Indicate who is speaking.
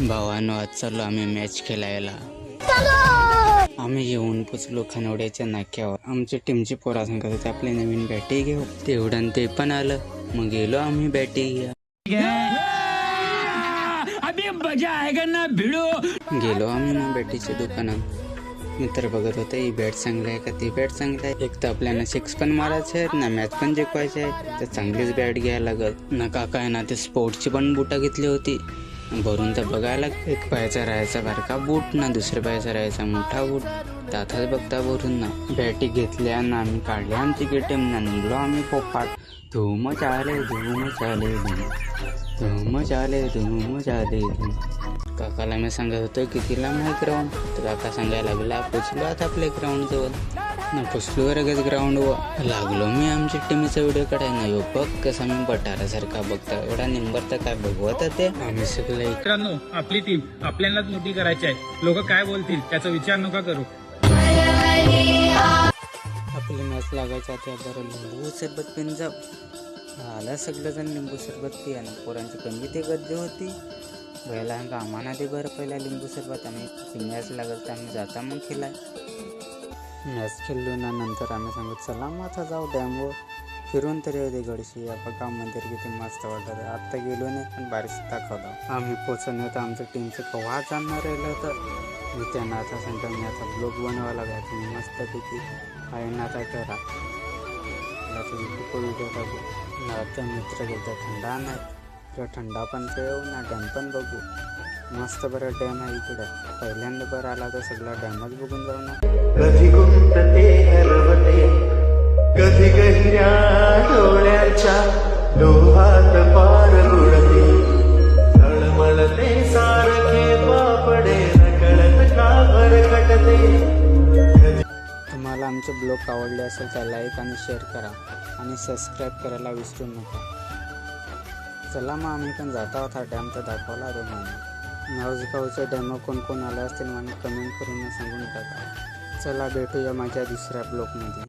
Speaker 1: भावानो, आज चाललो आम्ही मॅच खेळायला. आम्ही येऊन पोचलो खानवड्याच्या नाक्यावर. आमच्या टीमची पोरा सांगत होते आपली नवीन बॅटी घेऊ. तेवढं ते पण आलं. मग गेलो आम्ही बॅटी घ्या. गेलो आम्ही मग बॅटीच्या दुकानात. मित्र बघत होते ही बॅट चांगली आहे का ती बॅट चांगली आहे. एक तर आपल्याला सिक्स पण मारायचे आहेत ना मॅच पण जिंकवायचे आहे, तर चांगलीच बॅट घ्यायला लागत ना. काका आहे ना ते स्पोर्टची पण बुटा घेतली होती. भरून तर बघायला एक पायाचा राहायचा बारका बूट ना दुसऱ्या पायाचा राहायचा मोठा बूट. त्यातच बघता भरून ना बॅटी घेतल्या ना आम्ही काढल्या आमची गेटीम ना निघलो आम्ही पोपाट. धूम चाले धूम चाले धूम चाले धूम चाले धूम. काकाला मी सांगत होतो कितीला नाही ग्राउंड, तर काका सांगायला लागला पोचलो आता आपल्या ग्राउंड जवळ ना. पोचलो लगेच ग्राउंड वर लागलो मी आमच्या टीमचा व्हिडिओ काढायला. नाही बघ कसा मी बटारासारखा बघता एवढा निंबर तर काय बघवत ते आम्ही सगळे.
Speaker 2: मित्रांनो, आपली टीम आपल्यालाच मोठी करायची आहे. लोक काय बोलतील त्याचा विचार नका करू.
Speaker 1: आपली मॅच लागायच्या त्या बरं लिंबू सरबत पिऊन जाऊ. आला सगळेजण लिंबू सरबत पिया ना. पोरांची कमी ते गद्दी होती. बैला आम्हाला ते बरं पहिला लिंबू सरबत. आम्ही मॅच लागत तर आम्ही जाता मग खेळाय. मॅच खेळलो ना नंतर आम्ही सांगत चला मग आता जाऊ डॅमवर फिरून तरी होते गडशी. बघा मंदिर किती मस्त वाटत आहे. आत्ता गेलो नाही पण बारिश दाखवलं. आम्ही पोचून होतं आमचं टीमचं कव्हा जाणं राहिलं होतं. मी त्यांना आता सांगतो मी आता ब्लॉग बनवायला घ्यायचं मी मस्तपैकी आहे ना. आता करा व्हिडिओ टाकू ना. आता मित्र गेलं थंडा नाही किंवा थंडा पण पेऊ ना. डॅम पण बघू मस्त बरं डॅम आहे इकडे. पहिल्यांदा बरं आला तर सगळा डॅमच बघून जाऊ ना.
Speaker 3: कधी गुंतते हरवते कधी गहिऱ्या डोळ्याच्या डोहात पार रुळते तळमळते सारखे पापडे नकळत का भरकटते.
Speaker 1: तुम्हाला आमचे ब्लॉग आवडले असेल तर लाईक आणि शेअर करा आणि सबस्क्राईब करायला विसरू नका. चला मग आम्ही पण जाता होता डॅम तर दाखवला तुम्हाला. नावजगावच्या डॅम कोण आले असतील मला कमेंट करून सांगून टाका. चला भेटूया माझ्या दुसऱ्या ब्लॉगमध्ये.